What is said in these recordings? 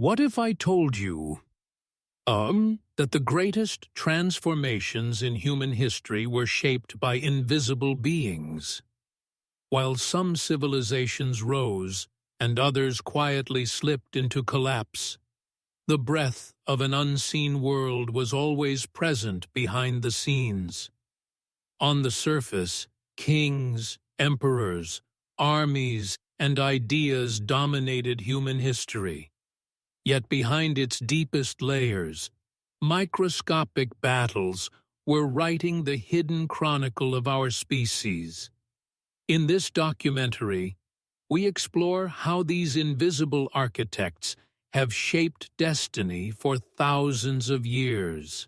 What if I told you, that the greatest transformations in human history were shaped by invisible beings? While some civilizations rose and others quietly slipped into collapse, the breath of an unseen world was always present behind the scenes. On the surface, kings, emperors, armies, and ideas dominated human history. Yet behind its deepest layers, microscopic battles were writing the hidden chronicle of our species. In this documentary, we explore how these invisible architects have shaped destiny for thousands of years,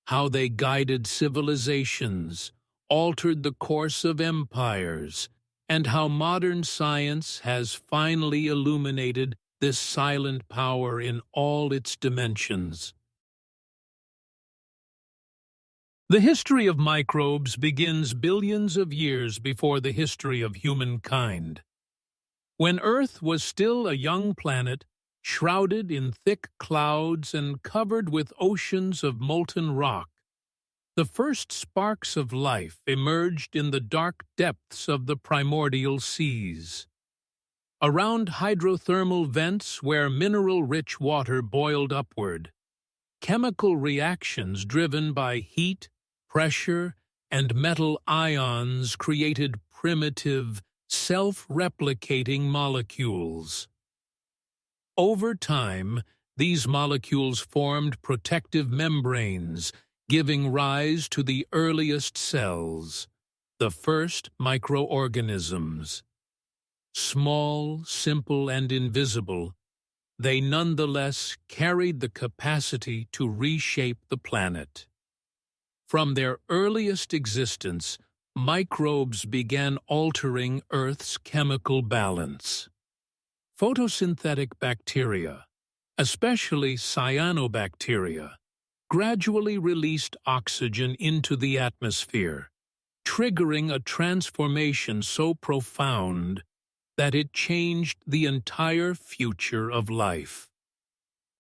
how they guided civilizations, altered the course of empires, and how modern science has finally illuminated this silent power in all its dimensions. The history of microbes begins billions of years before the history of humankind. When Earth was still a young planet, shrouded in thick clouds and covered with oceans of molten rock, the first sparks of life emerged in the dark depths of the primordial seas. Around hydrothermal vents where mineral-rich water boiled upward, chemical reactions driven by heat, pressure, and metal ions created primitive, self-replicating molecules. Over time, these molecules formed protective membranes, giving rise to the earliest cells, the first microorganisms. Small, simple, and invisible, they nonetheless carried the capacity to reshape the planet. From their earliest existence, microbes began altering Earth's chemical balance. Photosynthetic bacteria, especially cyanobacteria, gradually released oxygen into the atmosphere, triggering a transformation so profound that it changed the entire future of life.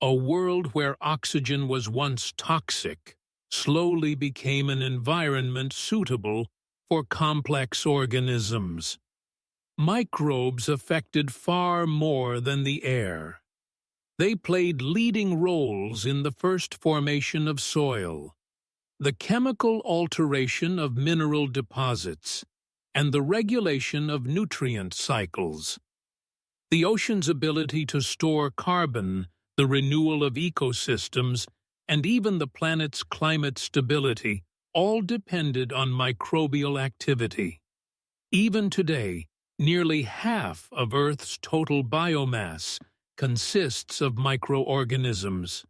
A world where oxygen was once toxic slowly became an environment suitable for complex organisms. Microbes affected far more than the air. They played leading roles in the first formation of soil, the chemical alteration of mineral deposits, and the regulation of nutrient cycles. The ocean's ability to store carbon, the renewal of ecosystems, and even the planet's climate stability all depended on microbial activity. Even today, nearly half of Earth's total biomass consists of microorganisms.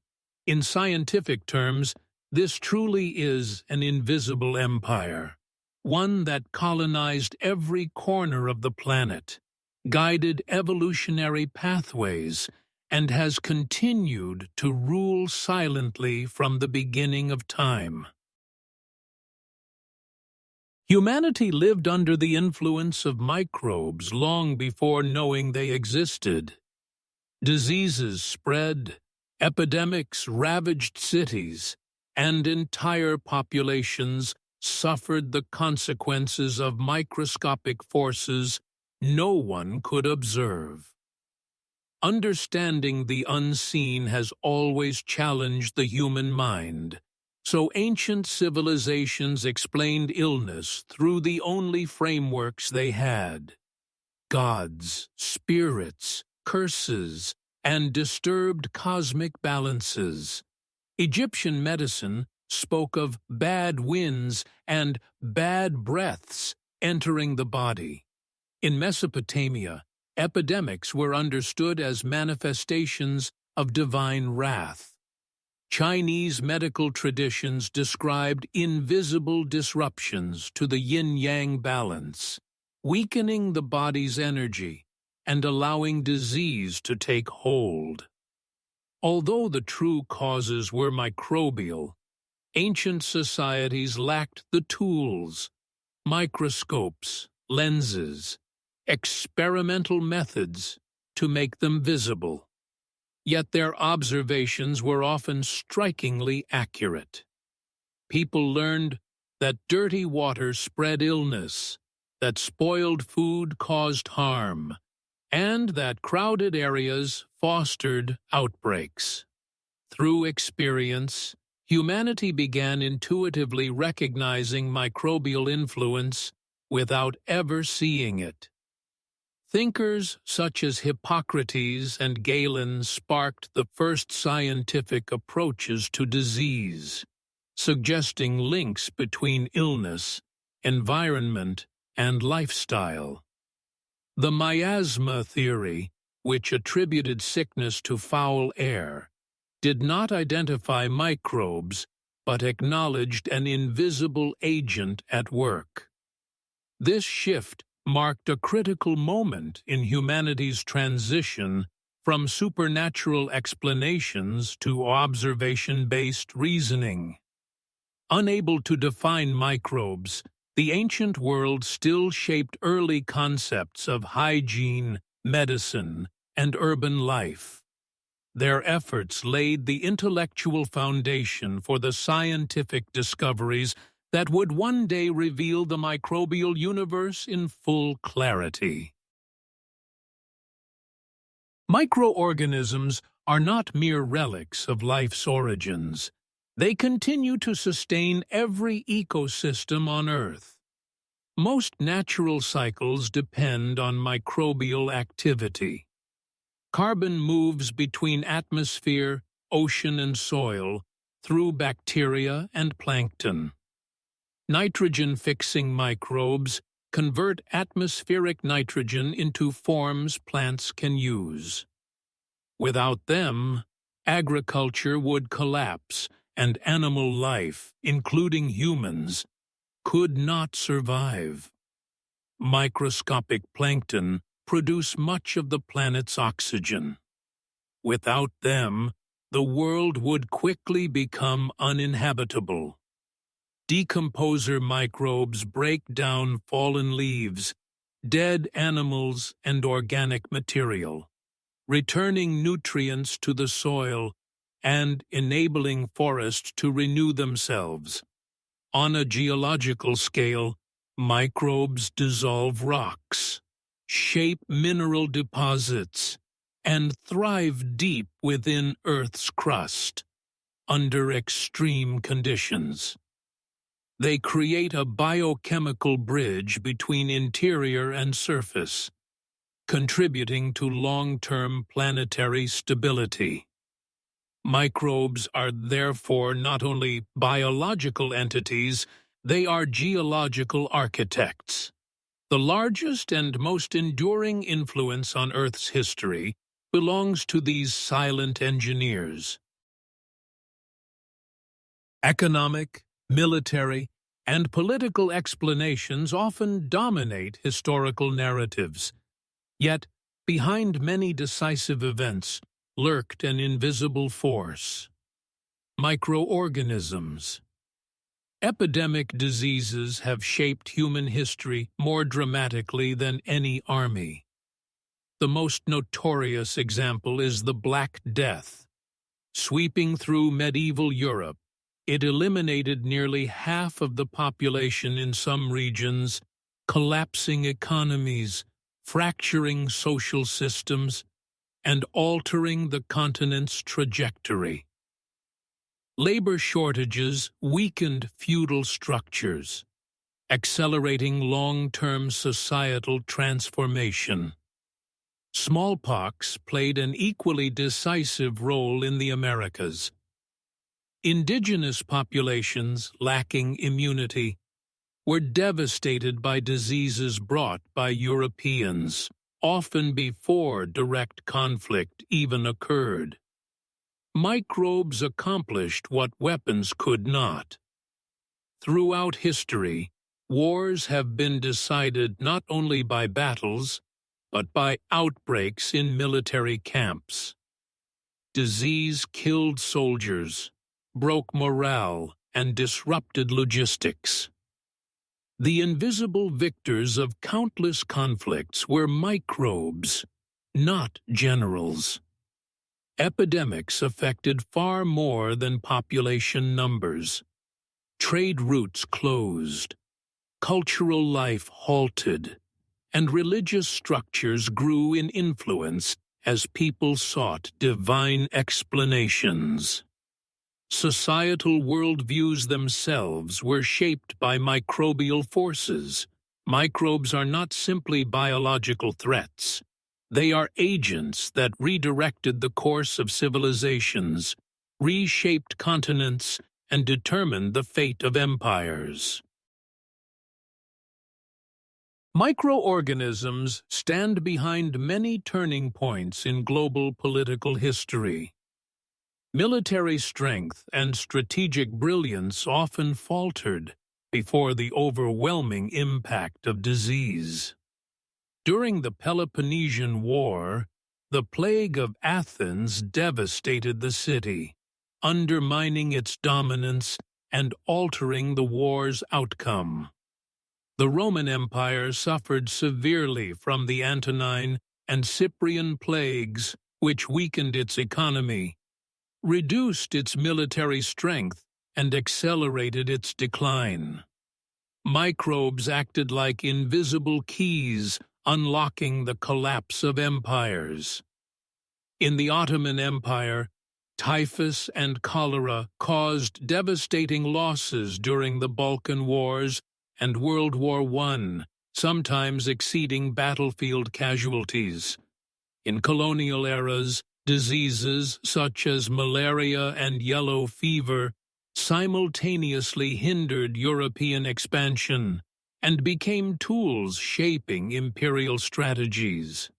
In scientific terms, this truly is an invisible empire, one that colonized every corner of the planet, guided evolutionary pathways, and has continued to rule silently from the beginning of time. Humanity lived under the influence of microbes long before knowing they existed. Diseases spread, epidemics ravaged cities, and entire populations suffered the consequences of microscopic forces no one could observe. Understanding the unseen has always challenged the human mind, so ancient civilizations explained illness through the only frameworks they had: gods, spirits, curses, and disturbed cosmic balances. Egyptian medicine spoke of bad winds and bad breaths entering the body. In Mesopotamia, epidemics were understood as manifestations of divine wrath. Chinese medical traditions described invisible disruptions to the yin-yang balance, weakening the body's energy and allowing disease to take hold. Although the true causes were microbial, ancient societies lacked the tools, microscopes, lenses, experimental methods to make them visible. Yet their observations were often strikingly accurate. People learned that dirty water spread illness, that spoiled food caused harm, and that crowded areas fostered outbreaks. Through experience, humanity began intuitively recognizing microbial influence without ever seeing it. Thinkers such as Hippocrates and Galen sparked the first scientific approaches to disease, suggesting links between illness, environment, and lifestyle. The miasma theory, which attributed sickness to foul air, did not identify microbes, but acknowledged an invisible agent at work. This shift marked a critical moment in humanity's transition from supernatural explanations to observation-based reasoning. Unable to define microbes, the ancient world still shaped early concepts of hygiene, medicine, and urban life. Their efforts laid the intellectual foundation for the scientific discoveries that would one day reveal the microbial universe in full clarity. Microorganisms are not mere relics of life's origins. They continue to sustain every ecosystem on Earth. Most natural cycles depend on microbial activity. Carbon moves between atmosphere, ocean, and soil through bacteria and plankton. Nitrogen-fixing microbes convert atmospheric nitrogen into forms plants can use. Without them, agriculture would collapse, and animal life, including humans, could not survive. Microscopic plankton produce much of the planet's oxygen. Without them, the world would quickly become uninhabitable. Decomposer microbes break down fallen leaves, dead animals, and organic material, returning nutrients to the soil and enabling forests to renew themselves. On a geological scale, microbes dissolve rocks, shape mineral deposits, and thrive deep within Earth's crust, under extreme conditions. They create a biochemical bridge between interior and surface, contributing to long-term planetary stability. Microbes are therefore not only biological entities, they are geological architects. The largest and most enduring influence on Earth's history belongs to these silent engineers. Economic, military, and political explanations often dominate historical narratives. Yet, behind many decisive events lurked an invisible force: microorganisms. Epidemic diseases have shaped human history more dramatically than any army. The most notorious example is the Black Death. Sweeping through medieval Europe, it eliminated nearly half of the population in some regions, collapsing economies, fracturing social systems, and altering the continent's trajectory. Labor shortages weakened feudal structures, accelerating long-term societal transformation. Smallpox played an equally decisive role in the Americas. Indigenous populations lacking immunity were devastated by diseases brought by Europeans, often before direct conflict even occurred. Microbes accomplished what weapons could not. Throughout history, wars have been decided not only by battles, but by outbreaks in military camps. Disease killed soldiers, broke morale, and disrupted logistics. The invisible victors of countless conflicts were microbes, not generals. Epidemics affected far more than population numbers. Trade routes closed, cultural life halted, and religious structures grew in influence as people sought divine explanations. Societal worldviews themselves were shaped by microbial forces. Microbes are not simply biological threats. They are agents that redirected the course of civilizations, reshaped continents, and determined the fate of empires. Microorganisms stand behind many turning points in global political history. Military strength and strategic brilliance often faltered before the overwhelming impact of disease. During the Peloponnesian War, the plague of Athens devastated the city, undermining its dominance and altering the war's outcome. The Roman Empire suffered severely from the Antonine and Cyprian plagues, which weakened its economy, reduced its military strength, and accelerated its decline. Microbes acted like invisible keys, unlocking the collapse of empires. In the Ottoman Empire, typhus and cholera caused devastating losses during the Balkan Wars and World War I, sometimes exceeding battlefield casualties. In colonial eras, diseases such as malaria and yellow fever simultaneously hindered European expansion and became tools shaping imperial strategies.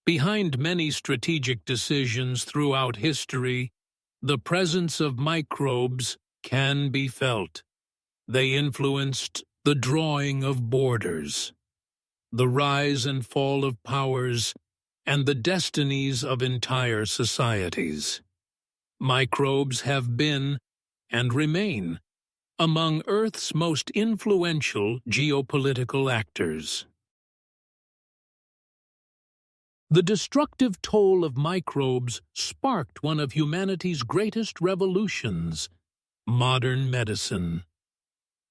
Behind many strategic decisions throughout history, the presence of microbes can be felt. They influenced the drawing of borders, the rise and fall of powers, and the destinies of entire societies. Microbes have been, and remain, among Earth's most influential geopolitical actors. The destructive toll of microbes sparked one of humanity's greatest revolutions, modern medicine.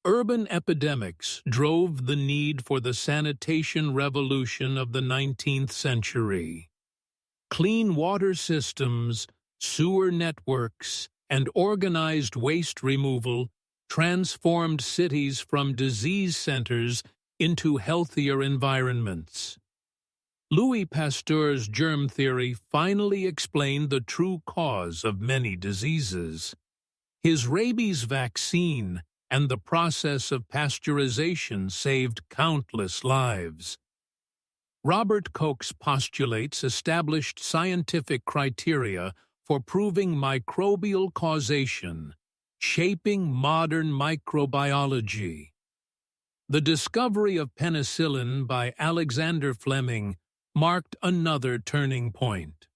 Urban epidemics drove the need for the sanitation revolution of the 19th century. Clean water systems, sewer networks, and organized waste removal transformed cities from disease centers into healthier environments. Louis Pasteur's germ theory finally explained the true cause of many diseases. His rabies vaccine and the process of pasteurization saved countless lives. Robert Koch's postulates established scientific criteria for proving microbial causation, shaping modern microbiology. The discovery of penicillin by Alexander Fleming marked another turning point.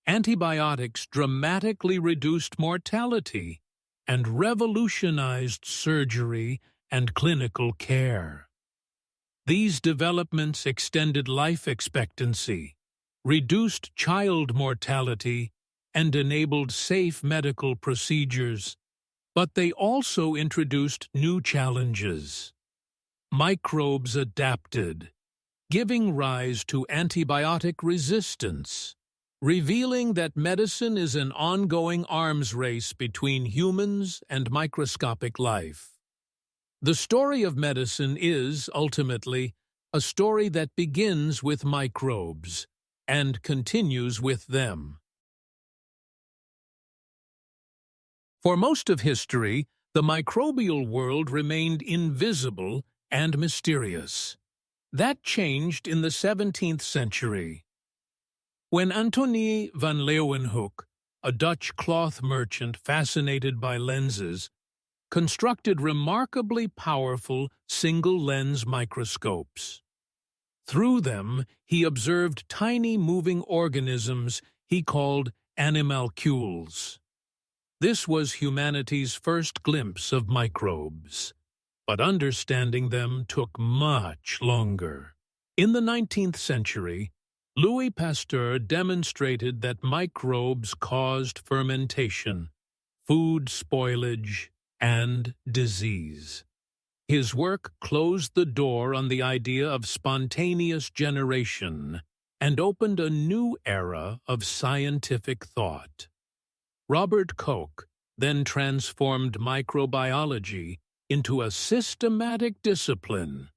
Antibiotics dramatically reduced mortality and revolutionized surgery and clinical care. These developments extended life expectancy, reduced child mortality, and enabled safe medical procedures, but they also introduced new challenges. Microbes adapted, giving rise to antibiotic resistance, revealing that medicine is an ongoing arms race between humans and microscopic life. The story of medicine is, ultimately, a story that begins with microbes and continues with them. For most of history, the microbial world remained invisible and mysterious. That changed in the 17th century. When Antonie van Leeuwenhoek, a Dutch cloth merchant fascinated by lenses, constructed remarkably powerful single-lens microscopes. Through them, he observed tiny moving organisms he called animalcules. This was humanity's first glimpse of microbes, but understanding them took much longer. In the 19th century, Louis Pasteur demonstrated that microbes caused fermentation, food spoilage, and disease. His work closed the door on the idea of spontaneous generation and opened a new era of scientific thought. Robert Koch then transformed microbiology into a systematic discipline,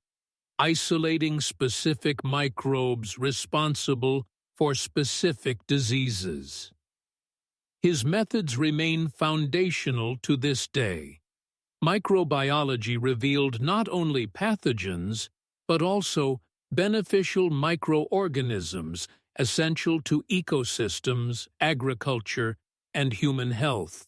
isolating specific microbes responsible for specific diseases. His methods remain foundational to this day. Microbiology revealed not only pathogens, but also beneficial microorganisms essential to ecosystems, agriculture, and human health.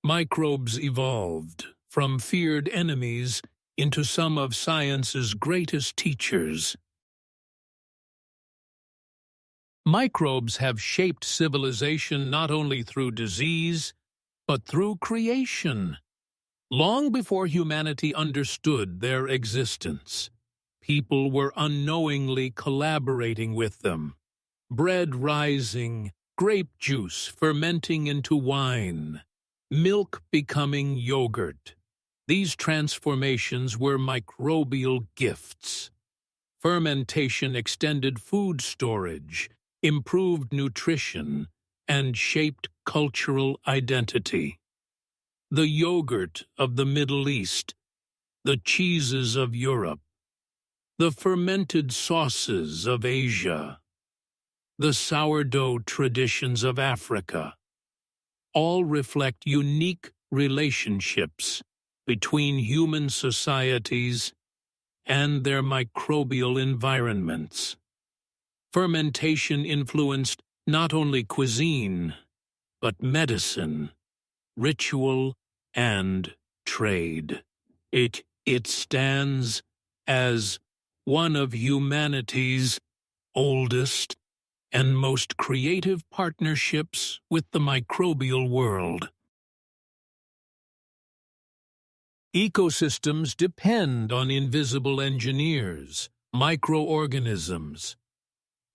Microbes evolved from feared enemies into some of science's greatest teachers. Microbes have shaped civilization not only through disease, but through creation. Long before humanity understood their existence, people were unknowingly collaborating with them. Bread rising, grape juice fermenting into wine, milk becoming yogurt. These transformations were microbial gifts. Fermentation extended food storage, improved nutrition, and shaped cultural identity. The yogurt of the Middle East, the cheeses of Europe, the fermented sauces of Asia, the sourdough traditions of Africa, all reflect unique relationships between human societies and their microbial environments. Fermentation influenced not only cuisine, but medicine, ritual, and trade. It stands as one of humanity's oldest and most creative partnerships with the microbial world. Ecosystems depend on invisible engineers, microorganisms.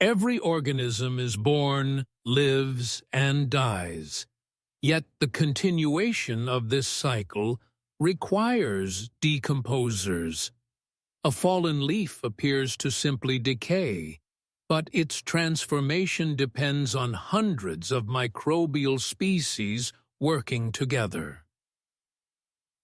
Every organism is born, lives, and dies. Yet the continuation of this cycle requires decomposers. A fallen leaf appears to simply decay, but its transformation depends on hundreds of microbial species working together.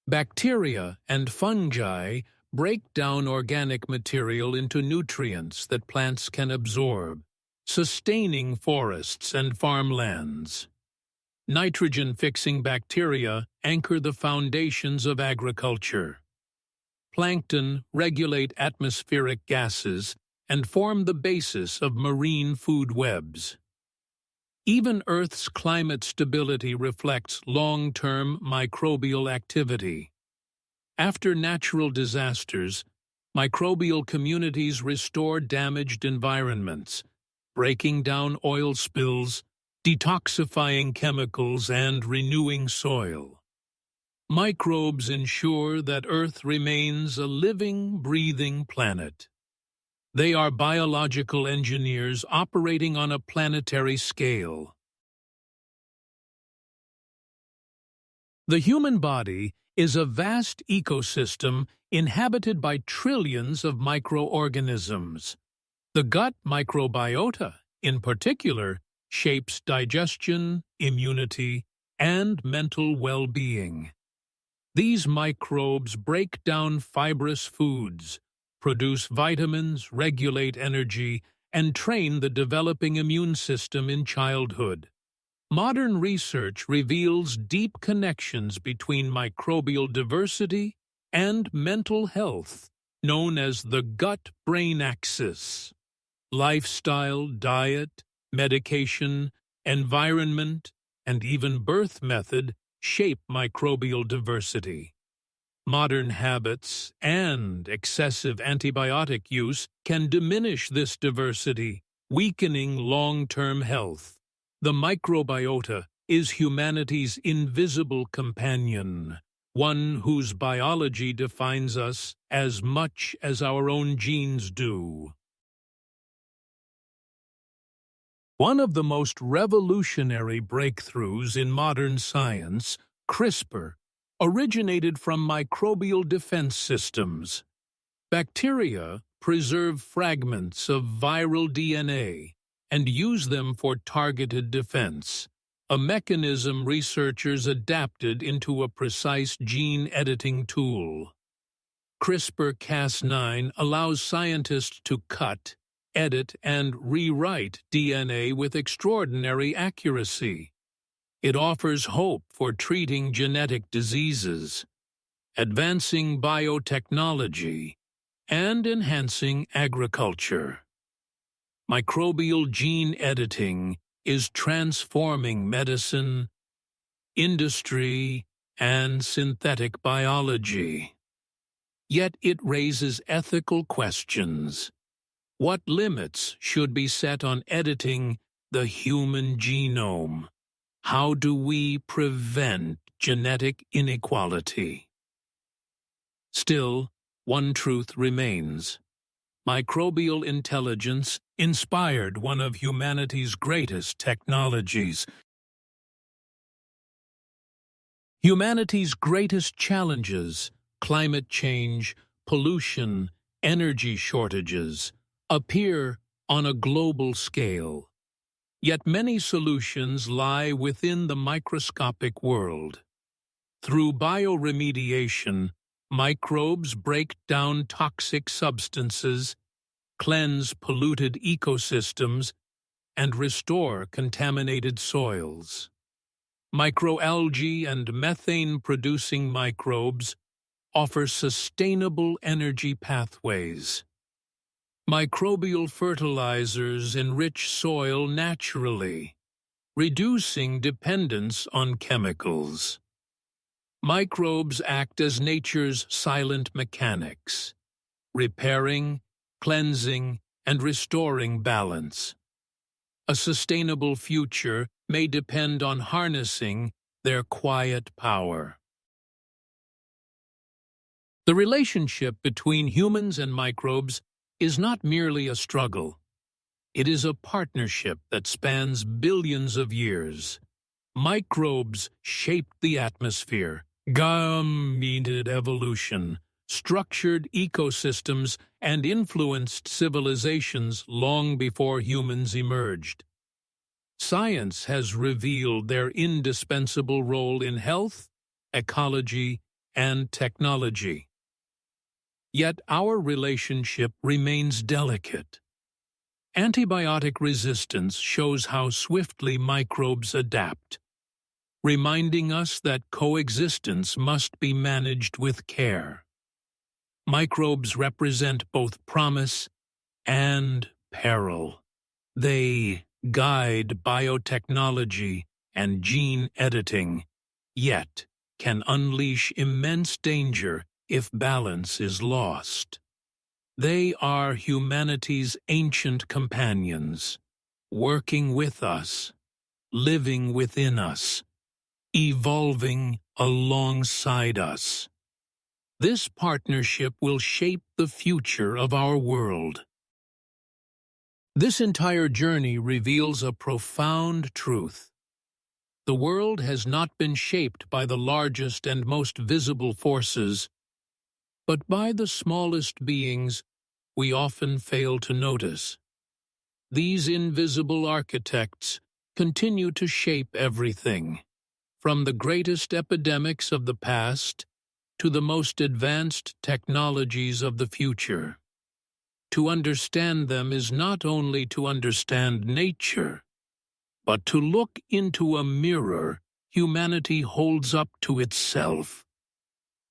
Bacteria and fungi break down organic material into nutrients that plants can absorb, sustaining forests and farmlands. Nitrogen-fixing bacteria anchor the foundations of agriculture. Plankton regulate atmospheric gases and form the basis of marine food webs. Even Earth's climate stability reflects long-term microbial activity. After natural disasters, microbial communities restore damaged environments, breaking down oil spills, detoxifying chemicals, and renewing soil. Microbes ensure that Earth remains a living, breathing planet. They are biological engineers operating on a planetary scale. The human body is a vast ecosystem inhabited by trillions of microorganisms. The gut microbiota, in particular, shapes digestion, immunity, and mental well-being. These microbes break down fibrous foods, produce vitamins, regulate energy, and train the developing immune system in childhood. Modern research reveals deep connections between microbial diversity and mental health, known as the gut-brain axis. Lifestyle, diet, medication, environment, and even birth method shape microbial diversity. Modern habits and excessive antibiotic use can diminish this diversity, weakening long-term health. The microbiota is humanity's invisible companion, one whose biology defines us as much as our own genes do. One of the most revolutionary breakthroughs in modern science, CRISPR, originated from microbial defense systems. Bacteria preserve fragments of viral DNA and use them for targeted defense, a mechanism researchers adapted into a precise gene editing tool. CRISPR-Cas9 allows scientists to cut, edit, and rewrite DNA with extraordinary accuracy. It offers hope for treating genetic diseases, advancing biotechnology, and enhancing agriculture. Microbial gene editing is transforming medicine, industry, and synthetic biology. Yet it raises ethical questions. What limits should be set on editing the human genome? How do we prevent genetic inequality? Still, one truth remains. Microbial intelligence inspired one of humanity's greatest technologies. Humanity's greatest challenges, climate change, pollution, energy shortages, appear on a global scale. Yet many solutions lie within the microscopic world. Through bioremediation, microbes break down toxic substances, cleanse polluted ecosystems, and restore contaminated soils. Microalgae and methane-producing microbes offer sustainable energy pathways. Microbial fertilizers enrich soil naturally, reducing dependence on chemicals. Microbes act as nature's silent mechanics, repairing, cleansing, and restoring balance. A sustainable future may depend on harnessing their quiet power. The relationship between humans and microbes is not merely a struggle. It is a partnership that spans billions of years. Microbes shaped the atmosphere, guided evolution, structured ecosystems, and influenced civilizations long before humans emerged. Science has revealed their indispensable role in health, ecology, and technology. Yet our relationship remains delicate. Antibiotic resistance shows how swiftly microbes adapt, reminding us that coexistence must be managed with care. Microbes represent both promise and peril. They guide biotechnology and gene editing, yet can unleash immense danger if balance is lost. They are humanity's ancient companions, working with us, living within us, evolving alongside us. This partnership will shape the future of our world. This entire journey reveals a profound truth. The world has not been shaped by the largest and most visible forces, but by the smallest beings we often fail to notice. These invisible architects continue to shape everything, from the greatest epidemics of the past to the most advanced technologies of the future. To understand them is not only to understand nature, but to look into a mirror humanity holds up to itself.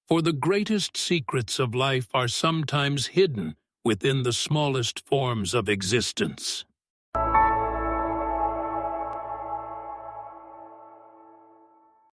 For the greatest secrets of life are sometimes hidden within the smallest forms of existence.